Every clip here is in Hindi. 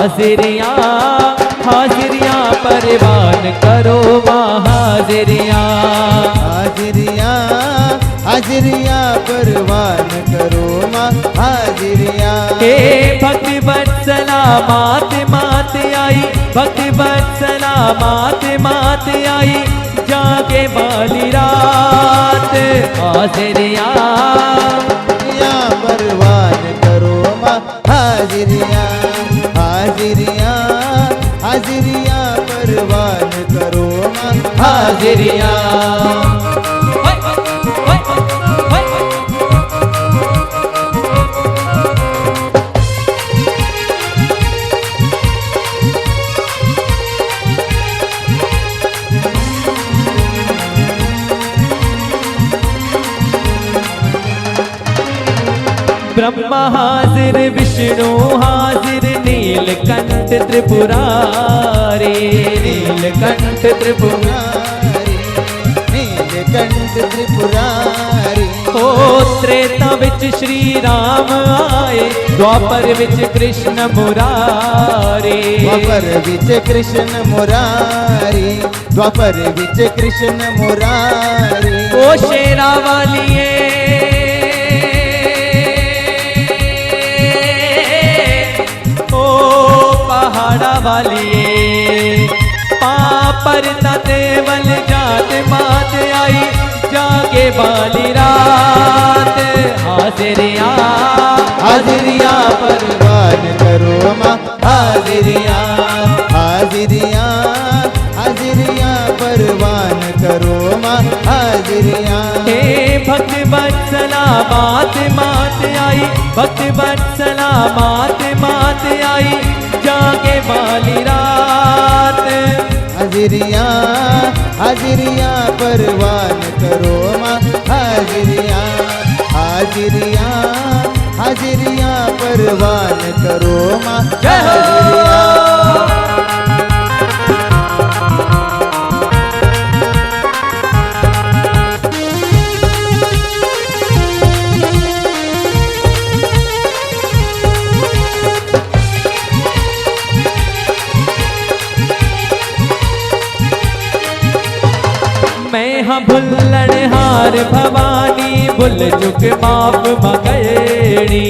हाजिरियाँ हाजिरियाँ परवान करो माँ हाजिरियाँ। हाजिरियाँ हाजिरियाँ परवान करो माँ हाजिरियाँ। हे भक्ति वत्सला मात मात आई, भक्ति वत्सला मात मात आई, जागे वाली रात हाजिरियाँ परवान करो माँ हाजिरियाँ। हाजिरियाँ हाजिरियाँ परवान करो माँ हाजिरियाँ। ब्रह्मा हाजिर विष्णु हाजिर नीलकंठ त्रिपुरारी, नीलकंठ त्रिपुरारी, नीलकंठ त्रिपुरारी। ओ त्रेता विच श्री राम आए, द्वापर विच कृष्ण मुरारी, द्वापर विच कृष्ण मुरारी, द्वापर विच कृष्ण मुरारी। ओ शेरा वालिए पहाड़ा वालिए, पापर देवल जात मात आई, जागे वाली रात हाजिरियाँ हाजिरियाँ परवान करो माँ हाजिरियाँ। हाजिरियाँ हाजिरियाँ परवान करो माँ हाजिरियाँ। हे भक्ति वत्सला मात मात आई, भक्ति वत्सला मात मात आई, जागे वाली रात हाजिरियाँ हाजिरियाँ परवान करो माँ हाजिरियाँ। हाजिरियाँ हाजिरियाँ परवान करो माँ हाजिरियाँ। मैं हाँ भुल्लड़हार भवानी, भुल चुक माफ मकरणी,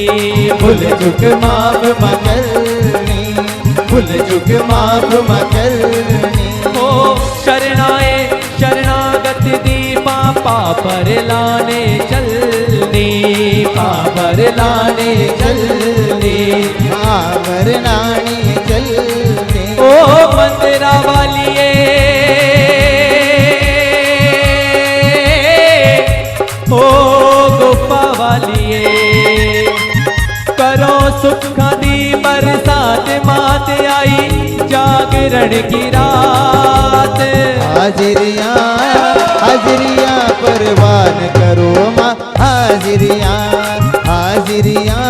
भुल चुक माफ मकरणी, भुल चुक माफ मकरणी। हो शरणाए शरणागत दीपा, पापर लाने चलनी, पापर लाने चलनी, पापर लाने चलनी। ओ मंदिरा वालिए ओ गुफा वालिए, करो सुखा दी बरसात मात आई, जागरण की रात हाजिरियाँ हाजिरियाँ परवान करो माँ हाजिरियाँ। हाजिरियाँ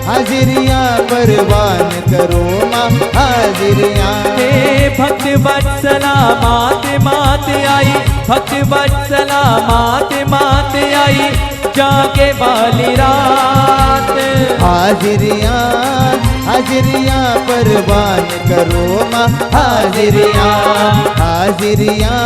हाजिरियाँ परवान करो माँ हाजिरियाँ। हे भक्ति वत्सला मात मात आई, भक्ति वत्सला मात मात आई, जागे वाली रात हाजिरियाँ हाजिरियाँ परवान करो माँ हाजिरियाँ। हाजिरियाँ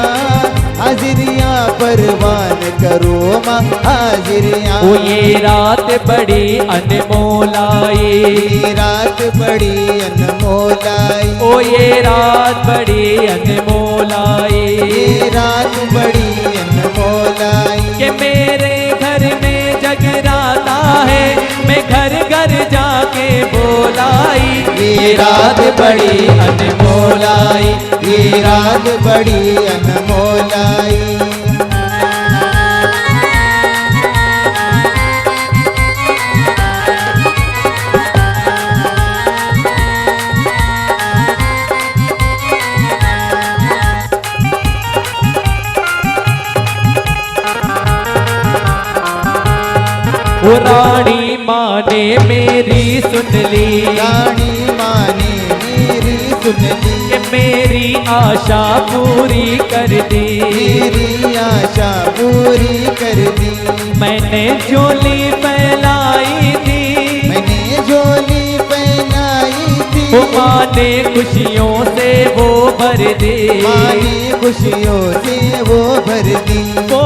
हाजिरियाँ परवान करो माँ हाजिरियाँ। ओ ये रात बड़ी अनमोल आई, ये रात बड़ी अनमोल आई। ओ ये रात बड़ी अनमोल आई, ये रात बड़ी अनमोल आई। कि मेरे घर में जगराता है, मैं घर घर जाके बोलाई, ये रात बड़ी अनमोल आई, ये रात बड़ी अनमोल आई। वो रानी माँ ने मेरी सुन ली, रानी माँ ने मेरी सुन ली, कि मेरी आशा पूरी कर दी, मेरी आशा पूरी कर दी। मैंने झोली फैलाई थी, मैंने झोली पहनाई थी, वो माने खुशियों से वो भर दे, माने खुशियों से वो भर दी। वो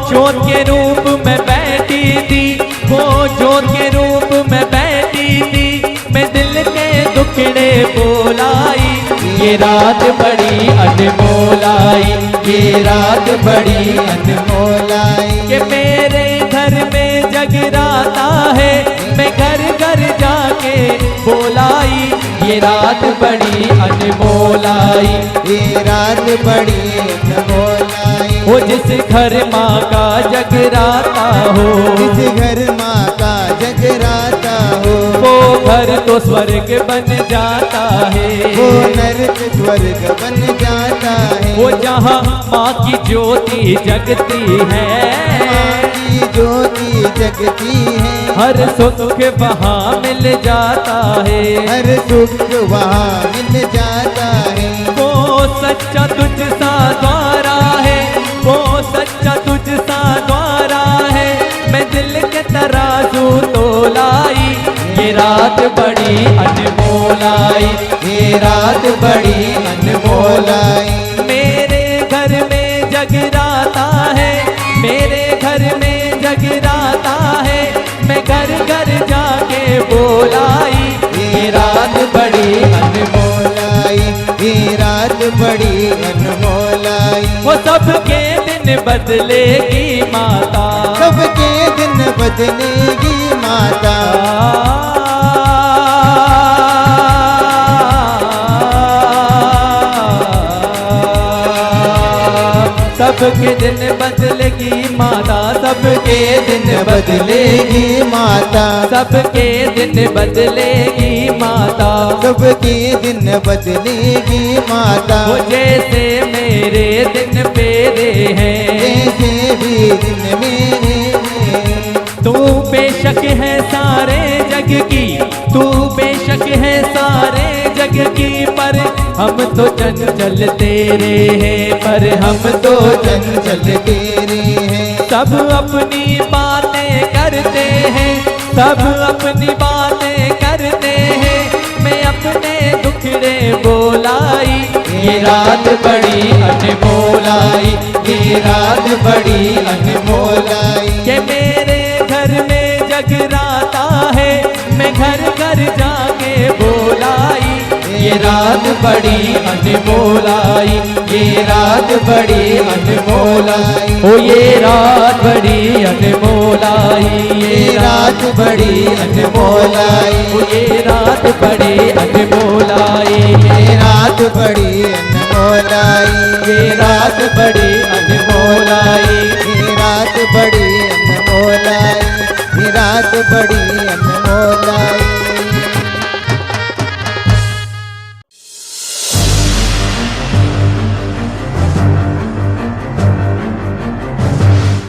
ज्योत के रूप में बैठी थी, वो ज्योत के रूप में बैठी थी, मैं दिल के दुखड़े बोलाई। ये रात बड़ी अनमोल आई, ये रात बड़ी अनमोल आई। कि मेरे घर में जगराता है, मैं घर घर जाके बोलाई। ये रात बड़ी अनमोल आई, ये रात बड़ी अनमोल आई। वो जिस घर माँ का जगराता हो, जिस घर माँ का जगराता हो, वो घर तो स्वर्ग बन जाता है। वो नरक स्वर्ग बन जाता है। वो जहाँ माँ की ज्योति जगती है, माँ की ज्योति जगती है। हर सुख वहाँ मिल जाता है। हर सुख वहाँ मिल जाता है। वो सच्चा तुझ सा द्वारा है, वो सच्चा तुझ सा द्वारा है, मैं दिल के तराजू तोलाई। ये रात बड़ी अनमोल आई, ये रात बड़ी अनमोल आई। मेरे घर में जगराता है, मेरे घर में जगराता है, मैं घर घर जाके बोलाई। ये रात बड़ी अनमोल आई, ये रात बड़ी अनमोल आई। वो सबके दिन बदलेगी माता, सबके दिन बदलेगी माता। सबके दिन बदलेगी माता, सबके दिन बदलेगी माता। सबके दिन बदलेगी माता। सबके दिन बदलेगी माता। वो जैसे मेरे दिन मेरे हैं, जैसे भी दिन मेरे हैं। तू बेशक है सारे जग की, तू बेशक है सारे जग की, पर हम तो चंचल तेरे हैं, पर हम तो चंचल तेरे हैं। सब अपनी बातें करते हैं, सब अपनी बातें करते हैं, मैं अपने दुखड़े बोलाई। ये रात बड़ी अनमोल आई, ये रात बड़ी अनमोल आई। कि मेरे घर में जगराता है, मैं घर घर जाके बोलाई। ये रात बड़ी अनमोल आई, ये रात बड़ी अनमोल आई। ओ ये रात बड़ी अनमोल आई, ये रात बड़ी अनमोल आई। ओ ये रात बड़ी अनमोल आई, ये रात बड़ी अनमोल आई। ये रात बड़ी अनमोल आई। ये रात बड़ी अनमोल आई। ये रात बड़ी अनमोल आई।